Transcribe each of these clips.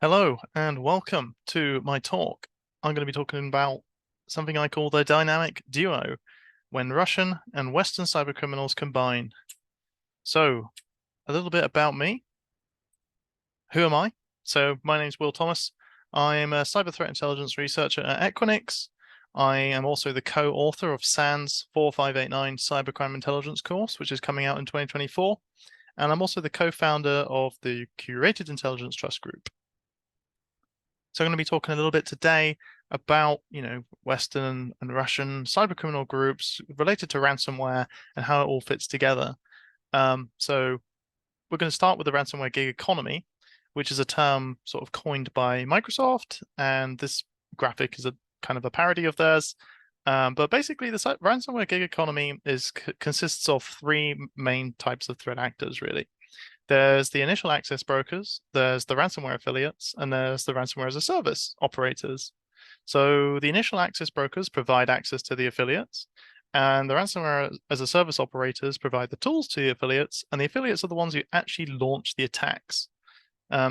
Hello and welcome to my talk. I'm going to be talking about something I call the dynamic duo, when Russian and Western cybercriminals combine. So, a little bit about me. Who am I? So, my name's Will Thomas. I am a cyber threat intelligence researcher at Equinix. I am also the co-author of SANS 4589 Cybercrime Intelligence course, which is coming out in 2024. And I'm also the co-founder of the Curated Intelligence Trust Group. So I'm going to be talking a little bit today about, Western and Russian cybercriminal groups related to ransomware and how it all fits together. So we're going to start with the ransomware gig economy, which is a term sort of coined by Microsoft, and this graphic is a kind of a parody of theirs. But basically, the ransomware gig economy consists of three main types of threat actors, really. There's the initial access brokers, there's the ransomware affiliates, and there's the ransomware as a service operators. So the initial access brokers provide access to the affiliates, and the ransomware as a service operators provide the tools to the affiliates, and the affiliates are the ones who actually launch the attacks.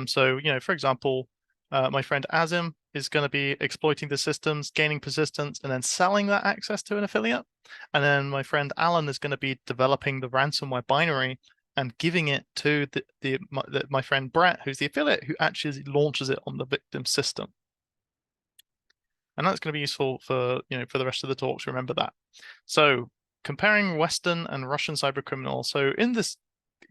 So, for example, my friend Azim is going to be exploiting the systems, gaining persistence, and then selling that access to an affiliate. And then my friend Alan is going to be developing the ransomware binary and giving it to my friend Brett, who's the affiliate, who actually launches it on the victim system. And that's going to be useful for the rest of the talk to remember that. So comparing Western and Russian cybercriminals. So in this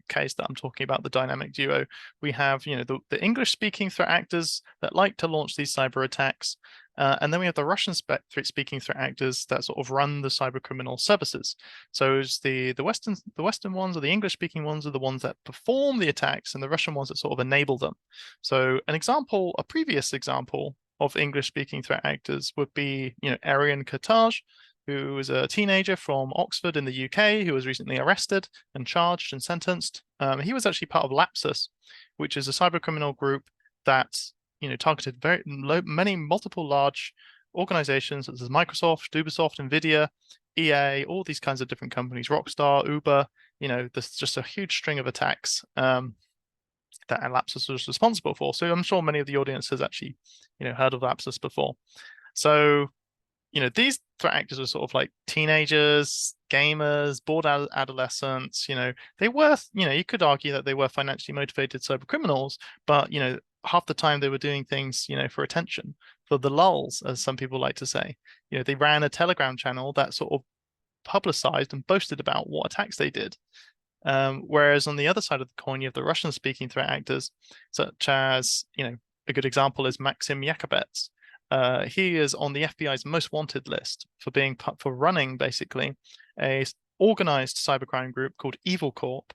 case that I'm talking about, the dynamic duo, we have the English-speaking threat actors that like to launch these cyber attacks, and then we have the Russian-speaking threat actors that sort of run the cybercriminal services. So it's the Western ones, or the English-speaking ones, are the ones that perform the attacks, and the Russian ones that sort of enable them. So a previous example of English-speaking threat actors would be Arian Kartaj, who is a teenager from Oxford in the UK who was recently arrested and charged and sentenced. He was actually part of Lapsus, which is a cybercriminal group that targeted multiple large organizations such as Microsoft, Ubisoft, Nvidia, EA, all these kinds of different companies, Rockstar, Uber. There's just a huge string of attacks that Lapsus was responsible for. So I'm sure many of the audience has actually heard of Lapsus before. So these threat actors were sort of like teenagers, gamers, bored adolescents. They were, you could argue that they were financially motivated cyber criminals, but half the time they were doing things, for attention, for the lulz, as some people like to say. They ran a Telegram channel that sort of publicized and boasted about what attacks they did. Whereas on the other side of the coin, you have the Russian-speaking threat actors, such as, a good example is Maxim Yakubets. He is on the FBI's most wanted list for running basically a organized cybercrime group called Evil Corp,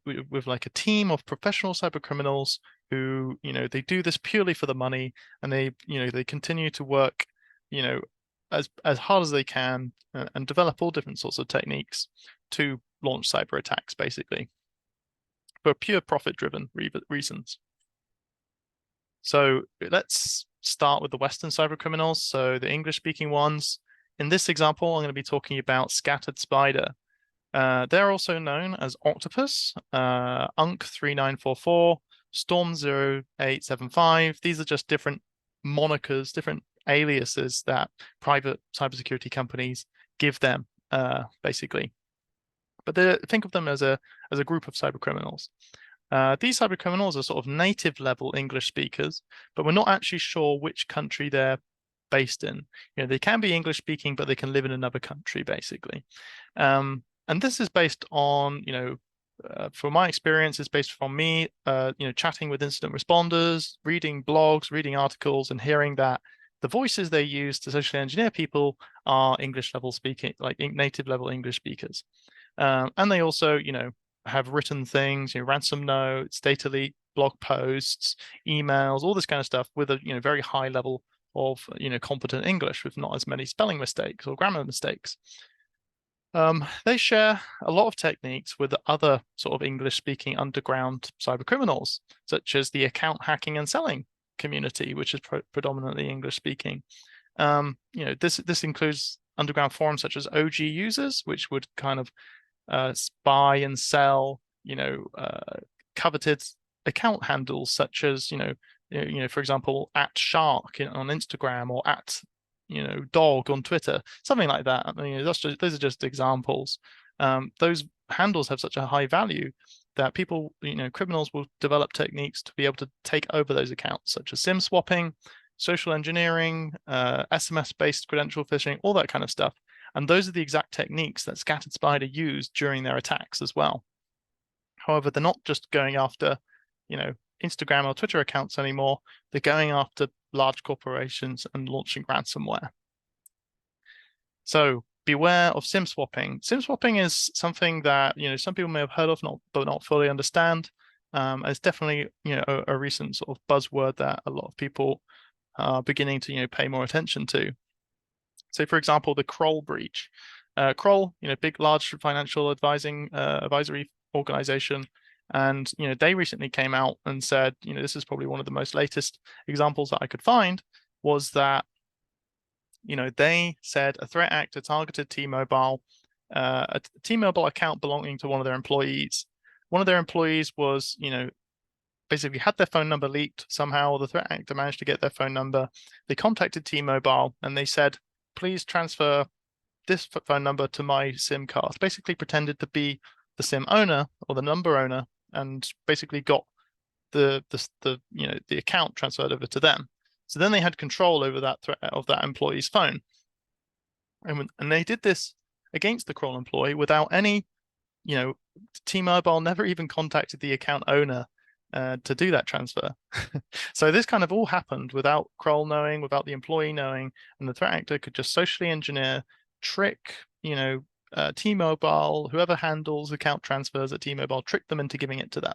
with like a team of professional cyber criminals who they do this purely for the money, and they continue to work as hard as they can, and develop all different sorts of techniques to launch cyber attacks basically for pure profit-driven reasons. So let's start with the Western cybercriminals, so the English-speaking ones. In this example, I'm going to be talking about Scattered Spider. They're also known as Octopus, UNC 3944, Storm 0875. These are just different monikers, different aliases that private cybersecurity companies give them, basically. But think of them as a group of cybercriminals. These cybercriminals are sort of native level English speakers, but we're not actually sure which country they're based in. They can be English speaking, but they can live in another country, basically. And this is based on, from my experience, it's based from me, chatting with incident responders, reading blogs, reading articles, and hearing that the voices they use to socially engineer people are English level speaking, like native level English speakers. And they also, have written things, ransom notes, data leak, blog posts, emails, all this kind of stuff with a very high level of competent English with not as many spelling mistakes or grammar mistakes. They share a lot of techniques with other sort of English-speaking underground cyber criminals, such as the account hacking and selling community, which is predominantly English-speaking. This includes underground forums such as OG users, which would kind of spy and sell, coveted account handles such as, for example, at shark on Instagram, or at dog on Twitter, something like that. I mean, those are just examples. Those handles have such a high value that people, criminals will develop techniques to be able to take over those accounts, such as SIM swapping, social engineering, SMS-based credential phishing, all that kind of stuff. And those are the exact techniques that Scattered Spider used during their attacks as well. However, they're not just going after, Instagram or Twitter accounts anymore. They're going after large corporations and launching ransomware. So beware of SIM swapping. SIM swapping is something that some people may have heard of, but not fully understand. It's definitely a recent sort of buzzword that a lot of people are beginning to pay more attention to. So, for example, the Kroll breach. Kroll, big, large financial advisory organization, and they recently came out and said, this is probably one of the most latest examples that I could find, was that they said a threat actor targeted T-Mobile, a T-Mobile account belonging to one of their employees. One of their employees was, basically had their phone number leaked somehow. The threat actor managed to get their phone number. They contacted T-Mobile and they said, please transfer this phone number to my SIM card. Basically pretended to be the SIM owner or the number owner, and basically got the account transferred over to them. So then they had control over that that employee's phone, and they did this against the Kroll employee without any, T-Mobile never even contacted the account owner to do that transfer. So this kind of all happened without Kroll knowing, without the employee knowing, and the threat actor could just socially engineer, trick, T-Mobile, whoever handles account transfers at T-Mobile, trick them into giving it to them.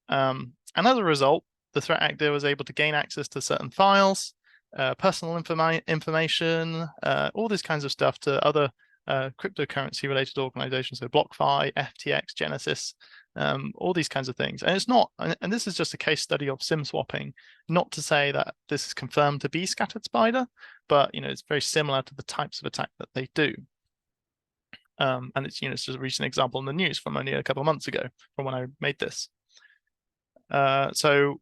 And as a result, the threat actor was able to gain access to certain files, personal information, all these kinds of stuff to other cryptocurrency-related organizations, so BlockFi, FTX, Genesis, all these kinds of things. And it's not, and this is just a case study of SIM swapping, not to say that this is confirmed to be Scattered Spider, but it's very similar to the types of attack that they do. And it's it's just a recent example in the news from only a couple of months ago from when I made this. So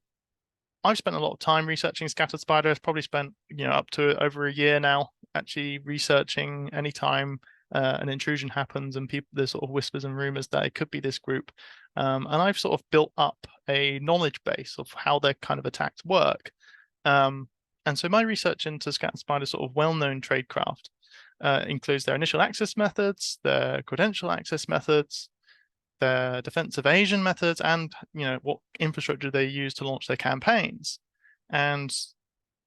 I've spent a lot of time researching Scattered Spider. I've probably spent up to over a year now actually researching anytime an intrusion happens and there's sort of whispers and rumors that it could be this group. And I've sort of built up a knowledge base of how their kind of attacks work. And so my research into Scattered Spider's sort of well-known tradecraft includes their initial access methods, their credential access methods, their defense evasion methods, and what infrastructure they use to launch their campaigns. And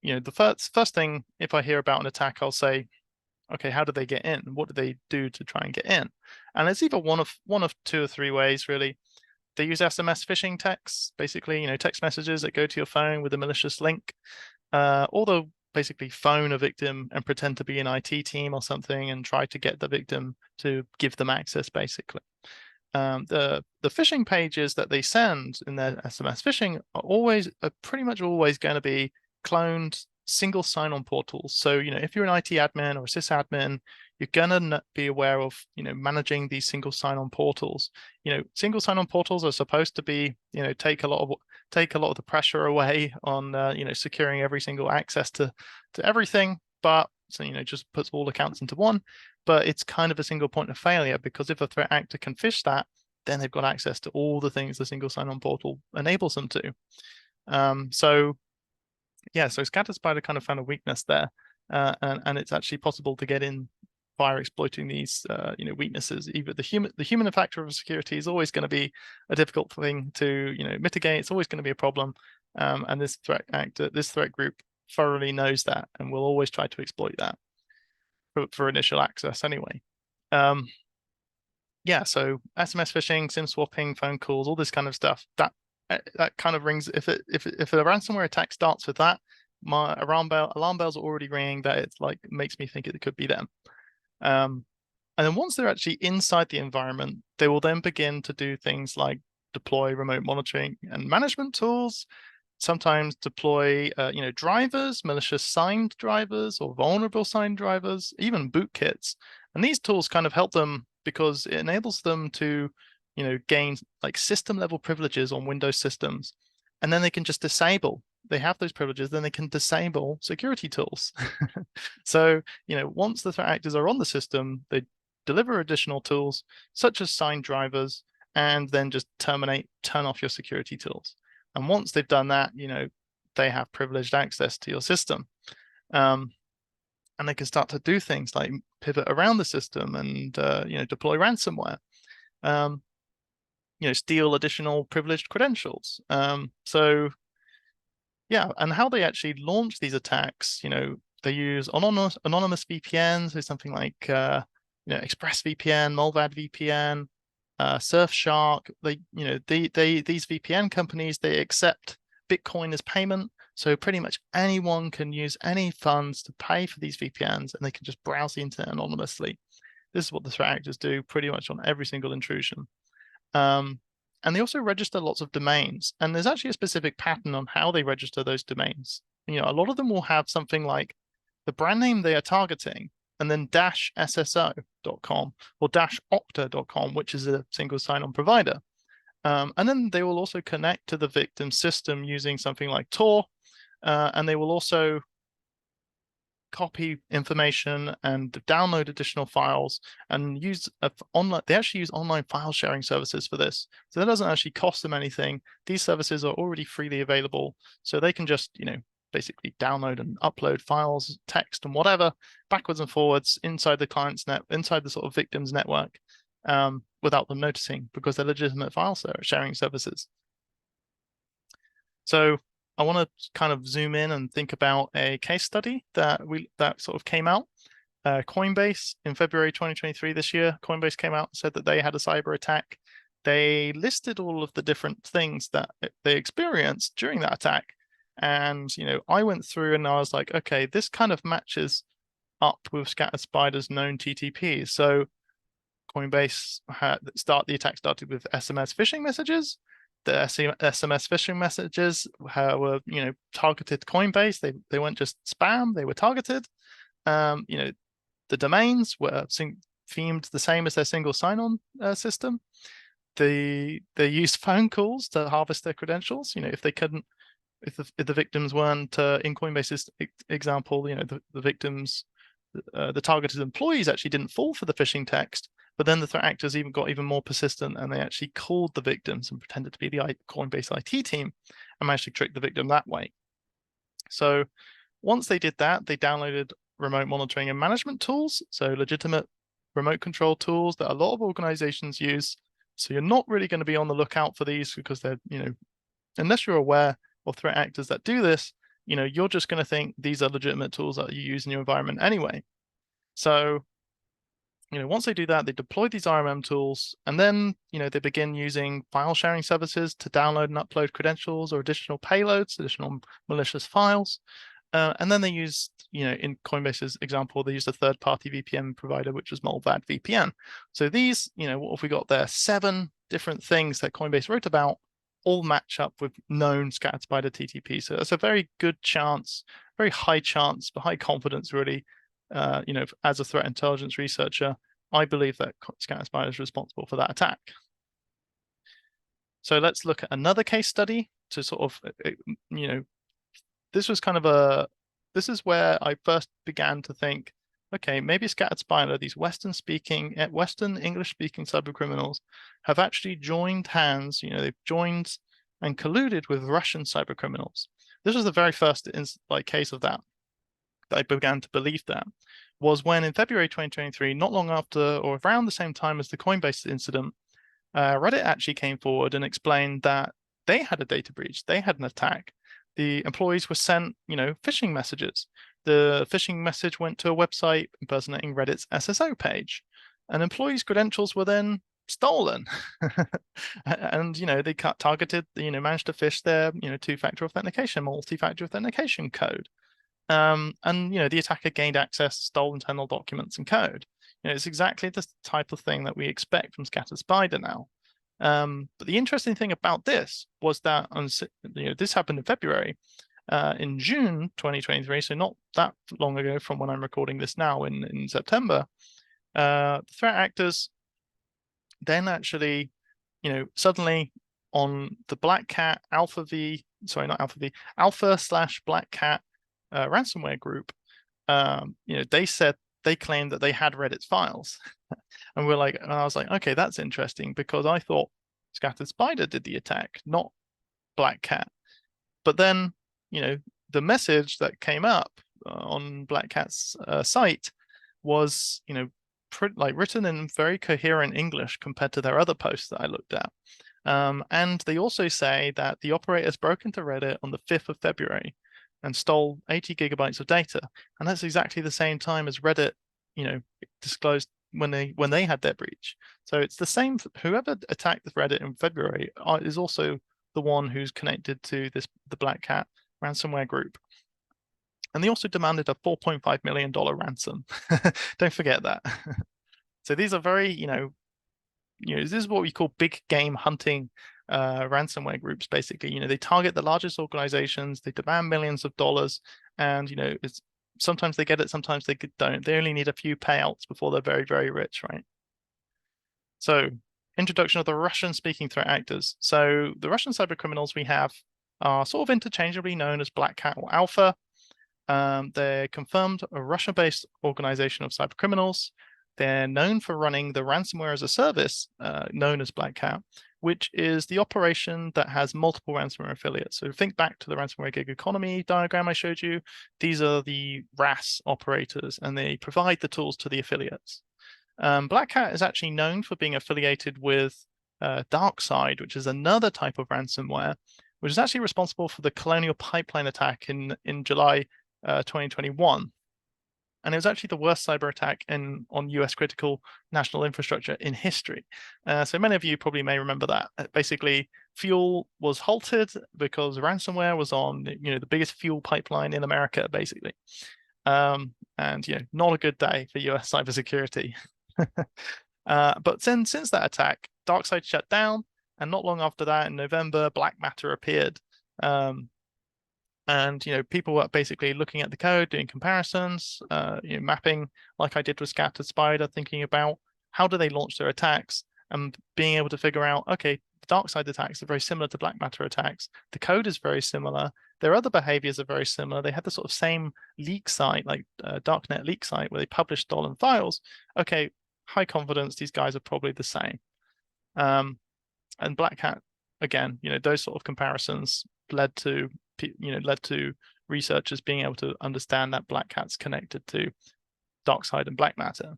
the first thing, if I hear about an attack, I'll say, okay, how did they get in? What did they do to try and get in? And it's either one of two or three ways, really. They use SMS phishing texts, basically, text messages that go to your phone with a malicious link, or they'll basically phone a victim and pretend to be an IT team or something and try to get the victim to give them access, basically. The phishing pages that they send in their SMS phishing are pretty much always going to be cloned single sign-on portals. So, if you're an IT admin or a sysadmin, you're gonna be aware of, managing these single sign-on portals. Single sign-on portals are supposed to be, take a lot of the pressure away on, securing every single access to everything. But so, just puts all accounts into one. But it's kind of a single point of failure, because if a threat actor can phish that, then they've got access to all the things the single sign-on portal enables them to. So Scattered Spider kind of found a weakness there, and it's actually possible to get in via exploiting these weaknesses. Either the human factor of security is always going to be a difficult thing to mitigate. It's always going to be a problem, and this threat group thoroughly knows that and will always try to exploit that for initial access anyway. So SMS phishing, SIM swapping, phone calls, all this kind of stuff, that kind of rings. If a ransomware attack starts with that, my alarm bells are already ringing that it's like makes me think it could be them. And then once they're actually inside the environment, they will then begin to do things like deploy remote monitoring and management tools, sometimes deploy drivers, malicious signed drivers or vulnerable signed drivers, even bootkits. And these tools kind of help them because it enables them to gain like system level privileges on Windows systems, and then they can just disable they have those privileges, then they can disable security tools. So, once the threat actors are on the system, they deliver additional tools such as signed drivers, and then just turn off your security tools. And once they've done that, they have privileged access to your system. And they can start to do things like pivot around the system and deploy ransomware, steal additional privileged credentials. So yeah, and how they actually launch these attacks, they use anonymous VPNs, so something like ExpressVPN, Mullvad VPN, Surfshark. These VPN companies, they accept Bitcoin as payment. So pretty much anyone can use any funds to pay for these VPNs, and they can just browse the internet anonymously. This is what the threat actors do pretty much on every single intrusion. And they also register lots of domains. And there's actually a specific pattern on how they register those domains. A lot of them will have something like the brand name they are targeting, and then -sso.com or -okta.com, which is a single sign-on provider. And then they will also connect to the victim system using something like Tor, and they will also copy information and download additional files and use they actually use online file sharing services for this. So that doesn't actually cost them anything. These services are already freely available, so they can just, basically download and upload files, text and whatever, backwards and forwards inside the client's inside the sort of victim's network, without them noticing, because they're legitimate file sharing services. So I want to kind of zoom in and think about a case study that sort of came out. Coinbase in February 2023 this year, Coinbase came out and said that they had a cyber attack. They listed all of the different things that they experienced during that attack. And, I went through and I was like, okay, this kind of matches up with ScatterSpider's known TTPs. So Coinbase the attack started with SMS phishing messages. The SMS phishing messages were, targeted Coinbase. They weren't just spam; they were targeted. The domains were themed the same as their single sign-on system. They used phone calls to harvest their credentials. If they couldn't, if the victims weren't in Coinbase's example, the victims, the targeted employees actually didn't fall for the phishing text. But then the threat actors got even more persistent, and they actually called the victims and pretended to be the Coinbase IT team and managed to trick the victim that way. So once they did that, they downloaded remote monitoring and management tools, so legitimate remote control tools that a lot of organizations use. So you're not really going to be on the lookout for these, because they're, unless you're aware of threat actors that do this, you're just going to think these are legitimate tools that you use in your environment anyway. So once they do that, they deploy these RMM tools, and then, they begin using file sharing services to download and upload credentials or additional payloads, additional malicious files. And then they used, in Coinbase's example, they used a third-party VPN provider, which was Mullvad VPN. So these, what have we got there? 7 different things that Coinbase wrote about all match up with known ScatterSpider TTP. So that's a very good chance, very high chance, but high confidence really. As a threat intelligence researcher, I believe that ScatterSpider is responsible for that attack. So let's look at another case study to sort of, this is where I first began to think, okay, maybe ScatterSpider, these Western English-speaking cybercriminals, have actually joined hands. They've joined and colluded with Russian cybercriminals. This was the very first case of that I began to believe that, was when in February 2023, not long after or around the same time as the Coinbase incident, Reddit actually came forward and explained that they had a data breach, they had an attack. The employees were sent, phishing messages. The phishing message went to a website impersonating Reddit's SSO page, and employees' credentials were then stolen. And they targeted, managed to phish their, two-factor authentication, multi-factor authentication code. And the attacker gained access, stole internal documents and code. It's exactly the type of thing that we expect from ScatterSpider now. But the interesting thing about this was that this happened in February. In June 2023, so not that long ago from when I'm recording this now in September, the threat actors then actually, suddenly on the BlackCat Alpha/BlackCat ransomware group, they said they claimed that they had Reddit's files. And I was like, okay, that's interesting, because I thought Scattered Spider did the attack, not BlackCat. But then, the message that came up on BlackCat's site was, written in very coherent English compared to their other posts that I looked at. And they also say that the operators broke into Reddit on the 5th of February and stole 80 gigabytes of data. And that's exactly the same time as Reddit, disclosed when they had their breach. So it's the same. Whoever attacked Reddit in February is also the one who's connected to the BlackCat ransomware group. And they also demanded a $4.5 million ransom. Don't forget that. So these are very, this is what we call big game hunting ransomware groups, basically. They target the largest organizations, they demand millions of dollars, and, sometimes they get it, sometimes they don't. They only need a few payouts before they're very, very rich, right? So, introduction of the Russian-speaking threat actors. So the Russian cybercriminals we have are sort of interchangeably known as BlackCat or Alpha. They're confirmed a Russia-based organization of cybercriminals. They're known for running the ransomware as a service, known as BlackCat, which is the operation that has multiple ransomware affiliates. So think back to the ransomware gig economy diagram I showed you. These are the RaaS operators, and they provide the tools to the affiliates. BlackCat is actually known for being affiliated with DarkSide, which is another type of ransomware, which is actually responsible for the Colonial Pipeline attack in July 2021. And it was actually the worst cyber attack on US critical national infrastructure in history. So many of you probably may remember that. Basically, fuel was halted because ransomware was on the biggest fuel pipeline in America, basically. And not a good day for US cybersecurity. But since that attack, DarkSide shut down, and not long after that, in November, Black Matter appeared. And people were basically looking at the code, doing comparisons, mapping, like I did with Scattered Spider, thinking about how do they launch their attacks, and being able to figure out, okay, the DarkSide attacks are very similar to Black Matter attacks. The code is very similar. Their other behaviors are very similar. They had the sort of same leak site, like darknet leak site, where they publish stolen files. Okay, high confidence, these guys are probably the same. And BlackCat, again, those sort of comparisons led to researchers being able to understand that BlackCat's connected to DarkSide and Black Matter.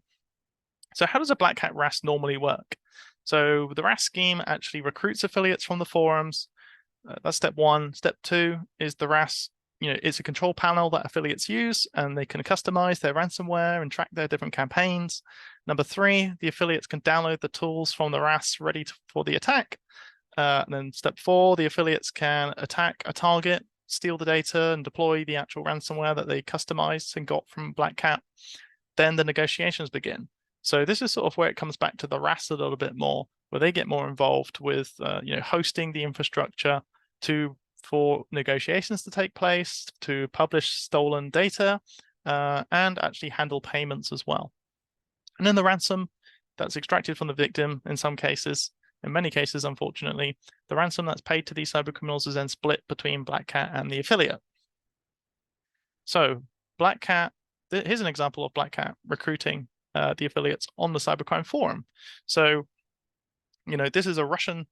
So how does a BlackCat RaaS normally work? So the RaaS scheme actually recruits affiliates from the forums. That's step one. Step two is the RaaS, it's a control panel that affiliates use, and they can customize their ransomware and track their different campaigns. Number three, the affiliates can download the tools from the RaaS ready for the attack. And then step four, the affiliates can attack a target, steal the data, and deploy the actual ransomware that they customized and got from BlackCat. Then the negotiations begin. So this is sort of where it comes back to the RaaS a little bit more, where they get more involved with hosting the infrastructure for negotiations to take place, to publish stolen data, and actually handle payments as well. And then the ransom that's extracted from the victim in some cases. In many cases, unfortunately, the ransom that's paid to these cybercriminals is then split between BlackCat and the affiliate. So BlackCat, here's an example of BlackCat recruiting the affiliates on the cybercrime forum. So, this is a Russian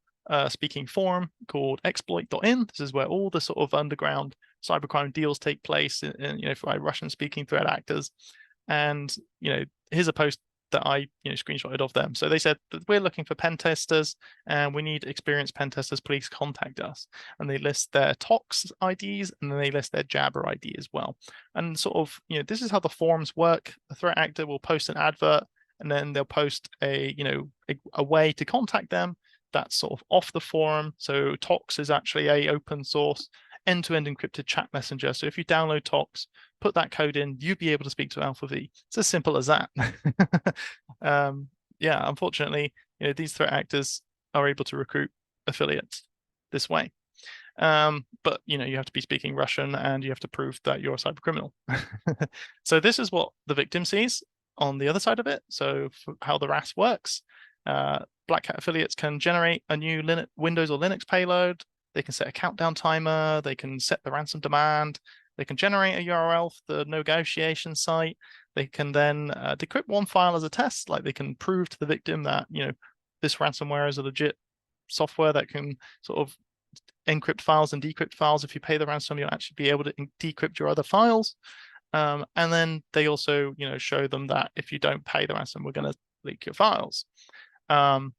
speaking forum called exploit.in. This is where all the sort of underground cybercrime deals take place for Russian speaking threat actors. And, here's a post that I screenshotted of them. So they said that we're looking for pen testers and we need experienced pen testers. Please contact us. And they list their TOX IDs, and then they list their Jabber ID as well. And sort of, this is how the forums work. The threat actor will post an advert, and then they'll post a way to contact them that's sort of off the forum. So TOX is actually a open source end-to-end encrypted chat messenger. So if you download TOX, put that code in, you'd be able to speak to Alpha V. It's as simple as that. Unfortunately, these threat actors are able to recruit affiliates this way. But you have to be speaking Russian, and you have to prove that you're a cyber criminal. So this is what the victim sees on the other side of it. So for how the RaaS works, BlackCat affiliates can generate a new Windows or Linux payload. They can set a countdown timer. They can set the ransom demand. They can generate a URL for the negotiation site. They can then decrypt one file as a test, like they can prove to the victim that, this ransomware is a legit software that can sort of encrypt files and decrypt files. If you pay the ransom, you'll actually be able to decrypt your other files. And then they also, show them that if you don't pay the ransom, we're going to leak your files. And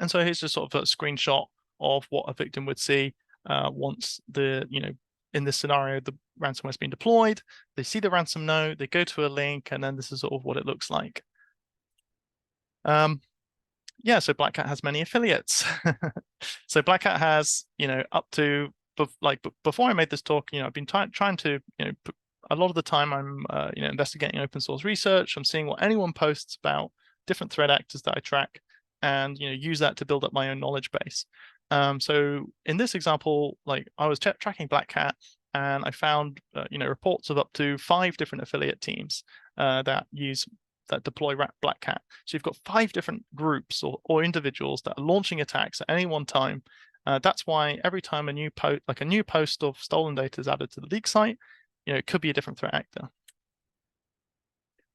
so here's just sort of a screenshot of what a victim would see once in this scenario, the ransomware has been deployed. They see the ransom note, they go to a link, and then this is sort of what it looks like. Yeah, so BlackCat has many affiliates. So BlackCat has, up to, like before I made this talk, I've been trying to, a lot of the time I'm, investigating open source research. I'm seeing what anyone posts about different threat actors that I track, and use that to build up my own knowledge base. So in this example, like I was tracking BlackCat, and I found reports of up to 5 different affiliate teams that deploy BlackCat. So you've got 5 different groups or individuals that are launching attacks at any one time. That's why every time a new post of stolen data is added to the leak site, it could be a different threat actor.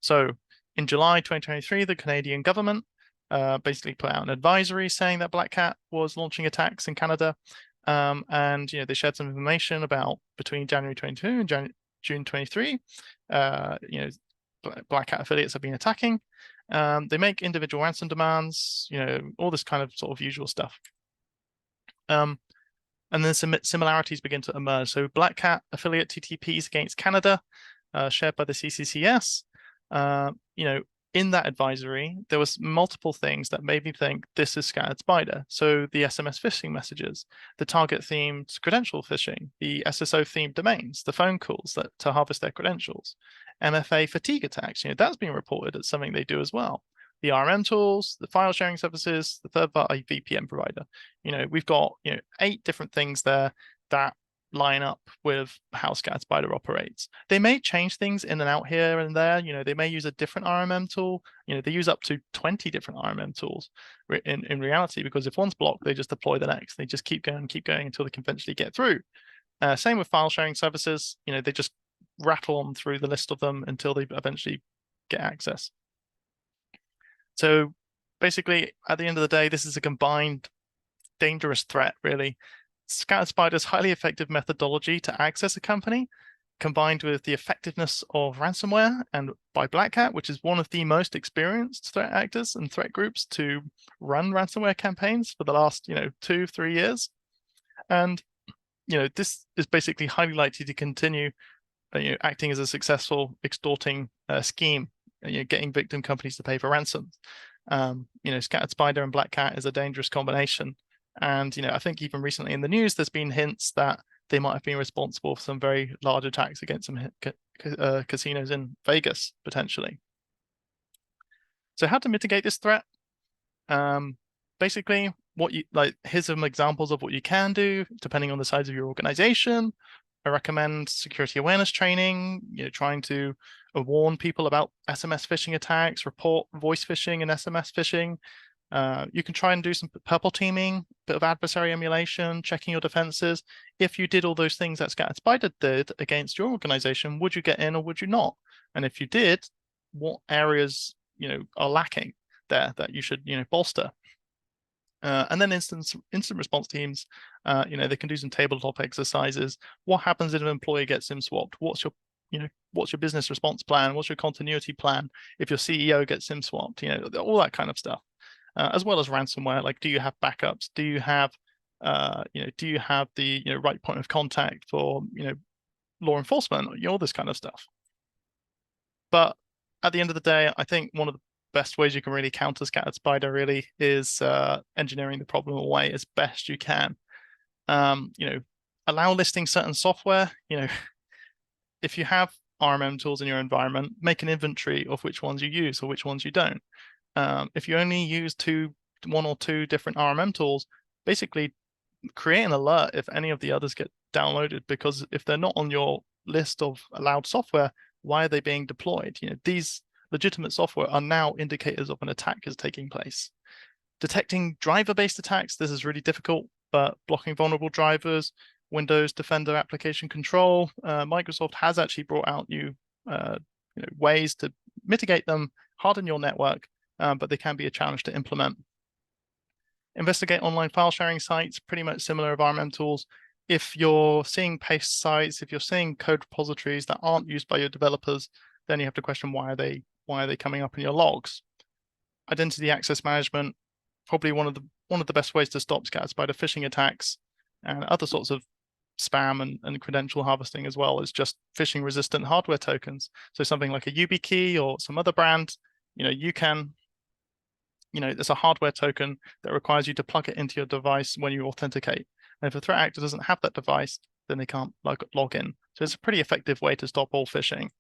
So in July 2023, the Canadian government basically put out an advisory saying that BlackCat was launching attacks in Canada. And they shared some information about between January 22 and June 23. BlackCat affiliates have been attacking. They make individual ransom demands, all this kind of sort of usual stuff. And then some similarities begin to emerge. So BlackCat affiliate TTPs against Canada, shared by the CCCS. In that advisory, there was multiple things that made me think this is Scattered Spider. So the SMS phishing messages, the target-themed credential phishing, the SSO-themed domains, the phone calls to harvest their credentials, MFA fatigue attacks. That's being reported as something they do as well. The RMM tools, the file sharing services, the third-party VPN provider. We've got 8 different things there that line up with how Scattered Spider operates. They may change things in and out here and there. They may use a different RMM tool. They use up to 20 different RMM tools in reality, because if one's blocked, they just deploy the next. They just keep going until they can eventually get through. Same with file sharing services. They just rattle on through the list of them until they eventually get access. So basically, at the end of the day, this is a combined dangerous threat, really. Scattered Spider's highly effective methodology to access a company, combined with the effectiveness of ransomware and by BlackCat, which is one of the most experienced threat actors and threat groups to run ransomware campaigns for the last 2-3 years. And this is basically highly likely to continue acting as a successful extorting scheme, getting victim companies to pay for ransoms. Scattered Spider and BlackCat is a dangerous combination. And I think even recently in the news, there's been hints that they might have been responsible for some very large attacks against some casinos in Vegas, potentially. So how to mitigate this threat? Basically, here's some examples of what you can do depending on the size of your organization. I recommend security awareness training, trying to warn people about SMS phishing attacks, report voice phishing and SMS phishing. You can try and do some purple teaming, bit of adversary emulation, checking your defenses. If you did all those things that Scattered Spider did against your organization, would you get in or would you not? And if you did, what areas are lacking there that you should bolster? And then instant response teams, they can do some tabletop exercises. What happens if an employee gets SIM swapped? What's your business response plan? What's your continuity plan if your CEO gets SIM swapped? All that kind of stuff. As well as ransomware, like do you have backups? Do you have the right point of contact for law enforcement? All this kind of stuff. But at the end of the day, I think one of the best ways you can really counter Scattered Spider really is engineering the problem away as best you can. Allow listing certain software. If you have RMM tools in your environment, make an inventory of which ones you use or which ones you don't. If you only use one or two different RMM tools, basically create an alert if any of the others get downloaded, because if they're not on your list of allowed software, why are they being deployed? These legitimate software are now indicators of an attack is taking place. Detecting driver-based attacks, this is really difficult, but blocking vulnerable drivers, Windows Defender application control, Microsoft has actually brought out new ways to mitigate them, harden your network, but they can be a challenge to implement. Investigate online file sharing sites, pretty much similar environmentals. If you're seeing paste sites, if you're seeing code repositories that aren't used by your developers, then you have to question why are they coming up in your logs. Identity access management, probably one of the best ways to stop scatter spider phishing attacks and other sorts of spam and credential harvesting as well as just phishing resistant hardware tokens. So something like a YubiKey or some other brand, there's a hardware token that requires you to plug it into your device when you authenticate. And if a threat actor doesn't have that device, then they can't log in. So it's a pretty effective way to stop all phishing.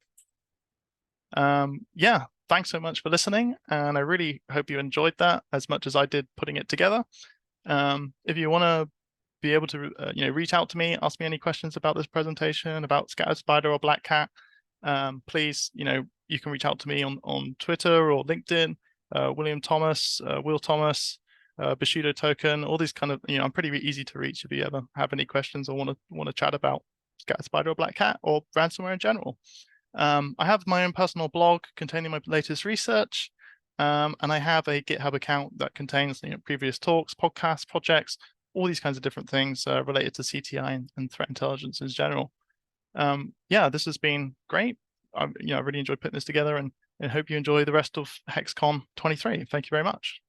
Yeah, thanks so much for listening. And I really hope you enjoyed that as much as I did putting it together. If you want to be able to, reach out to me, ask me any questions about this presentation, about Scattered Spider or BlackCat, please, you can reach out to me on Twitter or LinkedIn. William Thomas, Will Thomas, Bushido Token, all these kind of, I'm pretty easy to reach if you ever have any questions or want to chat about Scattered Spider or BlackCat or ransomware in general. I have my own personal blog containing my latest research, and I have a GitHub account that contains previous talks, podcasts, projects, all these kinds of different things related to CTI and threat intelligence in general. Yeah, this has been great. I really enjoyed putting this together and hope you enjoy the rest of HexCon 23. Thank you very much.